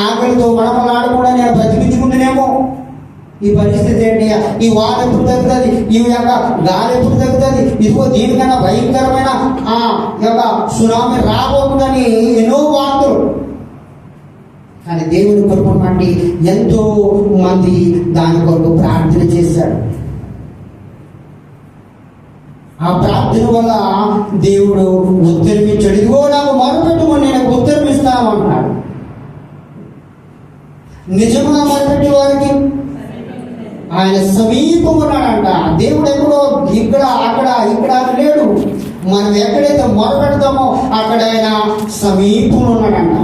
ఆకలితో మడమలాడు కూడా నేను బ్రతికించుకుంటున్నామో. ఈ పరిస్థితి ఏంటి? ఈ వాన ఎప్పుడు తగ్గుతుంది, ఈ యొక్క గాలి ఎప్పుడు తగ్గుతుంది, ఇదిగో దీనికన్నా భయంకరమైన ఆ యొక్క సునామీ రాబోతుందని ఎన్నో వార్తలు. కానీ దేవుని కృపను బట్టి ఎంతో మంది దాని కొరకు ప్రార్థన చేశాడు. ఆ ప్రార్థన వల్ల దేవుడు ఉత్తరమిచ్చాడు. ఇదిగో నాకు మొరపెట్టుకొని నేను ఉత్తరం ఇస్తానన్నాడు. నిజంగా మొరపెట్టే వారికి ఆయన సమీపం ఉన్నాడంట. దేవుడు ఎక్కడో ఇక్కడ అక్కడ ఇక్కడ లేడు. మనం ఎక్కడైతే మొరపెడతామో అక్కడ ఆయన సమీపం ఉన్నాడంట.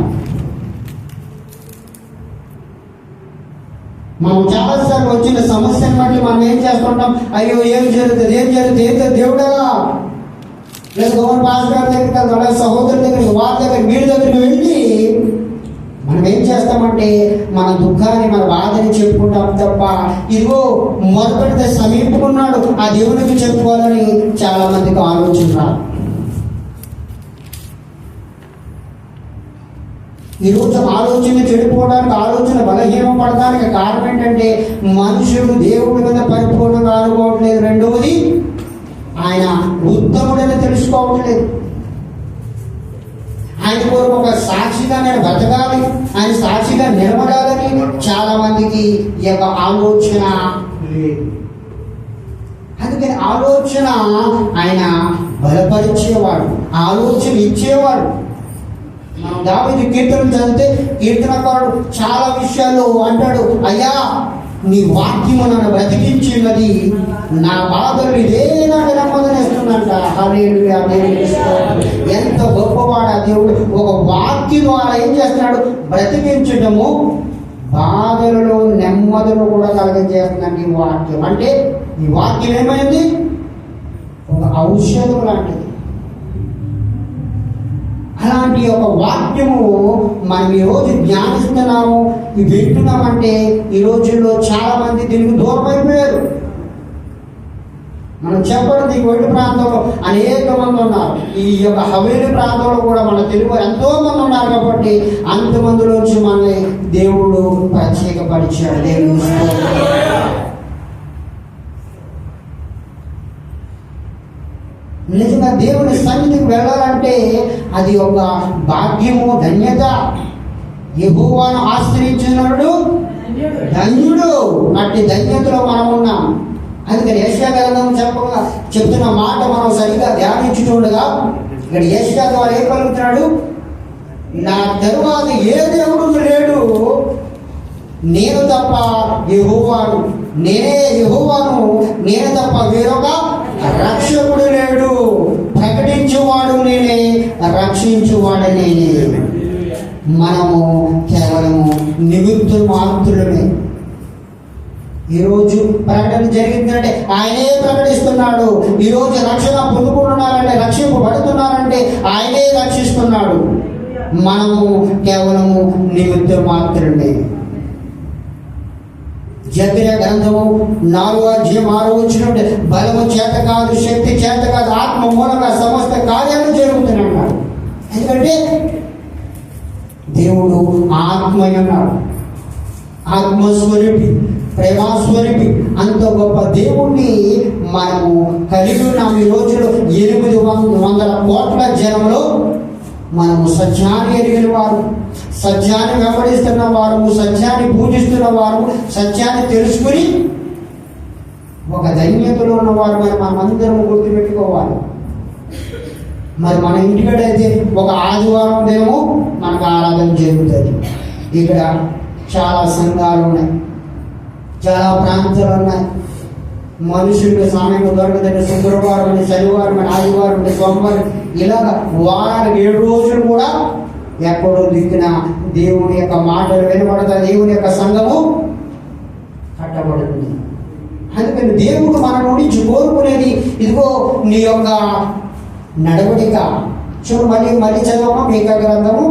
మనం చాలాసార్లు వచ్చిన సమస్యను బట్టి మనం ఏం చేస్తుంటాం? అయ్యో ఏం జరుగుతుంది, ఏం దేవుడా, లేదా గవర్నర్ పాస్ గారి దగ్గరికి వెళ్తాం, లేదా సహోదరుల దగ్గరికి, వారి దగ్గరికి, వీడి దగ్గరికి వెళ్ళి మనం ఏం చేస్తామంటే మన దుఃఖాన్ని, మన బాధని చెప్పుకుంటాం తప్ప ఇదిగో మొదపెడితే సమీపకున్నాడు ఆ దేవునికి చెప్పుకోవాలని చాలా మందికి ఆలోచన. ఈరోజు ఆలోచన చెడిపోవడానికి, ఆలోచన బలహీనం పడడానికి కారణం ఏంటంటే మనుషుడు దేవుడి మీద పరిపూర్ణంగా అనుకోవట్లేదు. రెండవది ఆయన ఉత్తముడని తెలుసుకోవట్లేదు. ఆయన కొరకు ఒక సాక్షిగా నేను బతకాలి, ఆయన సాక్షిగా నిలబడాలని చాలా మందికి ఈ యొక్క ఆలోచన లేదు. అందుకని ఆలోచన ఆయన బలపరిచేవాడు, ఆలోచన ఇచ్చేవాడు. మనం దావీదు కీర్తనలు చదివితే కీర్తనకారుడు చాలా విషయాలు అంటాడు, అయ్యా నీ వాక్యము నన్ను బ్రతికించినది, నా బాధలు ఇదేనాడు నమ్మదనేస్తుందంట. హల్లెలూయా. ఎంత గొప్పవాడు ఆ దేవుడు. ఒక వాక్యం ద్వారా ఏం చేస్తున్నాడు? బ్రతికించడము, బాధలలో నెమ్మదును కూడా కలగజేస్తుందండి ఈ వాక్యం. అంటే ఈ వాక్యం ఏమైంది? ఒక ఔషధం లాంటిది. అలాంటి ఒక వాక్యము మనం ఈరోజు జ్ఞానిస్తున్నాము, వింటున్నామంటే ఈ రోజుల్లో చాలా మంది దీనికి దూరం అయిపోయారు. మనం చెప్పడం ఈ ఒంటి ప్రాంతంలో అనేక మంది ఉన్నారు. ఈ యొక్క హవేలి ప్రాంతంలో కూడా మన తెలుగు ఎంతో మంది ఉన్నారు. కాబట్టి అంతమందిలోంచి మనల్ని దేవుడు ప్రత్యేకపరిచాడు. దేవుడు నిజంగా దేవుని సన్నిధికి వెళ్ళాలంటే అది ఒక భాగ్యము, ధన్యత. యెహోవాను ఆశ్రయించినప్పుడు ధన్యుడు. అట్టి ధన్యతలో మనం ఉన్నాం. అందుకని యెషయా గ్రంథం చెప్తున్న మాట మనం సరిగా ధ్యానించుతుండగా ఇక్కడ యెషయా ద్వారా ఏం పలుకుతున్నాడు? నా తరువాత ఏ దేవుడు లేడు, నేను తప్ప యెహోవాను, నేనే యెహోవాను, నేను తప్ప వేరొక రక్షకుడు లేడు. ప్రకటించువాడు నేనే, రక్షించువాడు నేనే. మనము కేవలము నిమిత్త మాత్రులమే. ఈరోజు ప్రకటన జరిగిందంటే ఆయనే ప్రకటిస్తున్నాడు. ఈరోజు రక్షణ పొందుకుంటున్నారంటే, రక్షింపబడుతున్నారంటే ఆయనే రక్షిస్తున్నాడు. మనము కేవలము నిమిత్త మాత్రమే. జకర్యా గ్రంథము 4వ అధ్యాయం 6వ వచనం, బలము చేత కాదు, శక్తి చేత కాదు, ఆత్మ మూలంగా సమస్త కార్యాలు జరుగుతున్నాడు. ఎందుకంటే దేవుడు ఆత్మయ్యున్నాడు, ఆత్మస్వరూపి, ప్రేమాస్వరూపి. అంత గొప్ప దేవుణ్ణి మనము కలిగి ఉన్నాం. ఈ రోజులో 800 కోట్ల జనంలో మనము సత్యాన్ని ఎరిగిన వారు, సత్యాన్ని వెంబడిస్తున్న వారు, సత్యాన్ని పూజిస్తున్న వారు, సత్యాన్ని తెలుసుకుని ఒక ధన్యతలో ఉన్నవారు మరి మనమందరం గుర్తుపెట్టుకోవాలి. మరి మన ఇంటికడైతే ఒక ఆదివారం దేమో మనకు ఆరాధన జరుగుతుంది. ఇక్కడ చాలా సంఘాలు ఉన్నాయి, చాలా ప్రాంతాలు ఉన్నాయి. మనుషులకు సమయం దొరకదండి. శుక్రవారం అని, శనివారం అని, ఆదివారం అని, సోమవారం, ఇలాగ వారానికి 7 రోజులు కూడా ఎక్కడో దిక్కున దేవుని యొక్క మాటలు వినబడతాయి, దేవుని యొక్క సంఘము కట్టబడుతుంది. అందుకని దేవుడు మన నుంచి కోరుకునేది ఇదిగో నీ యొక్క నడవడిక. చూడు, మళ్ళీ చదవమా మీకా గ్రంథము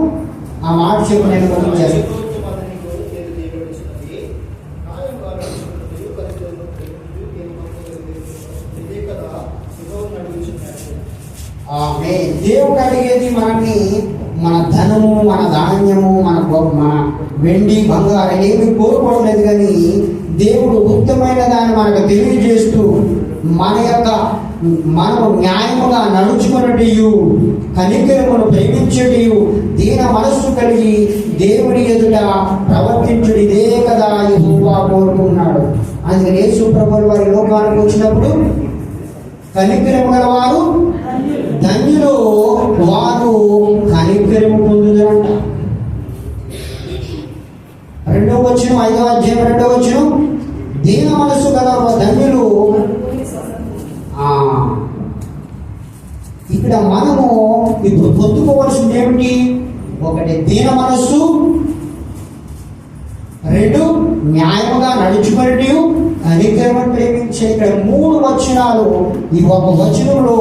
ఆ మాట చెప్పు, నేను ముగించేస్తాను. దేవుడు అడిగేది మనల్ని మన ధనము, మన ధాన్యము, మన వెండి బంగారం ఏమి కోరుకోవట్లేదు, కానీ దేవుడు ఉత్తమైన దాన్ని మనకు తెలియజేస్తూ మనము న్యాయముగా నడుచుకున్నట్టు, కనికరమును ప్రేమించడియు, దీన మనస్సు కలిగి దేవుని ఎదుట ప్రవర్తించుడు, ఇదే కదా యెహోవా కోరుకున్నాడు. అందుకని యేసు ప్రభువు వారి లోకానికి వచ్చినప్పుడు కనికరము గల వారు ధన్యులు, వారు కనికరము పొందుదరంట. 2వ వచనం, 5వ అధ్యాయం 2వ వచనం, దీన మనస్సు గల ధన్యులు. ఇక్కడ మనము ఇప్పుడు పొందుకోవాల్సింది ఏమిటి? 1 దీన మనస్సు, 2 న్యాయముగా నడుచుకుని కనికరమును ప్రేమించే. ఇక్కడ 3 వచనాలు, ఈ ఒక వచనంలో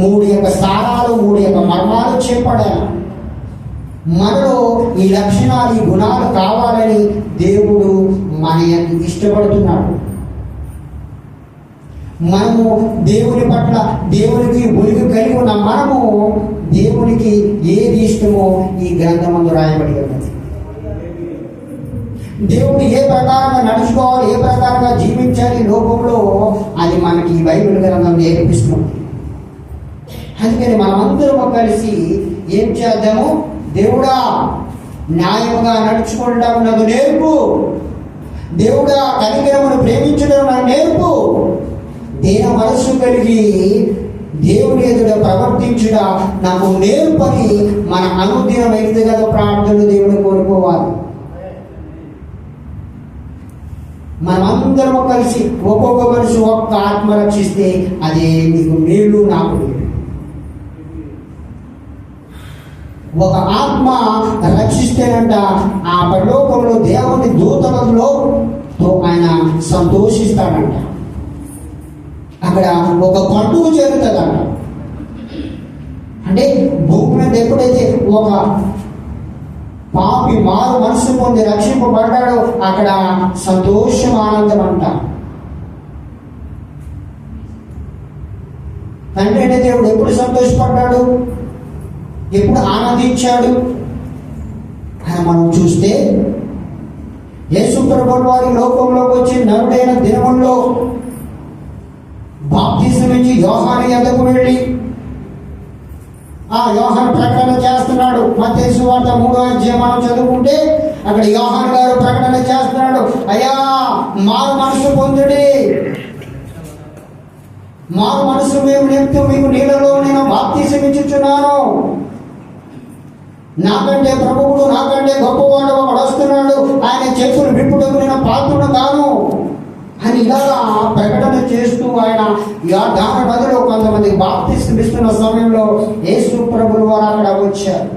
3 యొక్క సారాలు, 3 యొక్క మర్మాలు చేపడాలి. మనలో ఈ లక్షణాలు, ఈ గుణాలు కావాలని దేవుడు మన ఇష్టపడుతున్నాడు. మనము దేవుని పట్ల, దేవునికి ఉనికి కలిగి ఉన్న మనము దేవునికి ఏది ఇష్టమో ఈ గ్రంథమందు రాయబడి ఉన్నది. దేవుడు ఏ ప్రకారంగా నడుచుకోవాలి, ఏ ప్రకారంగా జీవించాలి లోకంలో, అది మనకి ఈ బైబిల్ గ్రంథం నేర్పిస్తుంది. అందుకని మనమందరం కలిసి ఏం చేద్దాము? దేవుడా, న్యాయముగా నడుచుకుంటాము నాకు నేర్పు. దేవుడా, కనికరమును ప్రేమించడం నాకు నేర్పు. దీన మనస్సు కలిగి దేవుని ఎదుట ప్రవర్తించుట నాకు నేర్పని మన అనుదిన వ్యక్తిగత ప్రార్థనలు దేవుడు కోరుకోవాలి. మనమందరం కలిసి ఒక్కొక్క మనిషి ఒక్క ఆత్మ రక్షిస్తే అదే నీకు మేలు, నాకు మేలు. ఒక ఆత్మ రక్షిస్తేనంట ఆ పరలోకంలో దేవుని దూతలలో ఆయన సంతోషిస్తాడంట. అక్కడ ఒక పండుగ జరుగుతుందంట. అంటే భూమి మీద ఎప్పుడైతే ఒక పాపి మారు మనసు పొంది రక్షింపబడ్డాడో అక్కడ సంతోషం, ఆనందం అంట. తండ్రి అంటే దేవుడు ఎప్పుడు సంతోషపడ్డాడు, ఎప్పుడు ఆనందించాడు అని మనం చూస్తే, యేసు ప్రభువు వారి లోకంలోకి వచ్చి నరుడైన దినముల్లో బాప్తిసం ఇచ్చి యోహాను ఎద్దకు వెళ్ళి ఆ యోహాను ప్రకటన చేస్తున్నాడు. మత్తయి సువార్త 3వ అధ్యాయం మనం చదువుకుంటే అక్కడ యోహాను గారు ప్రకటన చేస్తున్నాడు, అయ్యా మారు మనసు పొందుడి, మారు మనసు మేము నింపుతూ మీకు నీళ్ళలో నేను బాప్తిసం ఇచ్చుచున్నాను, నాకంటే ప్రభువుడు, నాకంటే గొప్పవాడు ఒకడు వస్తున్నాడు, ఆయన చెప్పులు విప్పుటకు నేను పాత్రుడు కాను అని ఇలాగా ప్రకటన చేస్తూ ఆయన దాని బదులు కొంతమంది బాప్తిసం ఇస్తున్న సమయంలో యేసు ప్రభువు వారు అక్కడ వచ్చారు.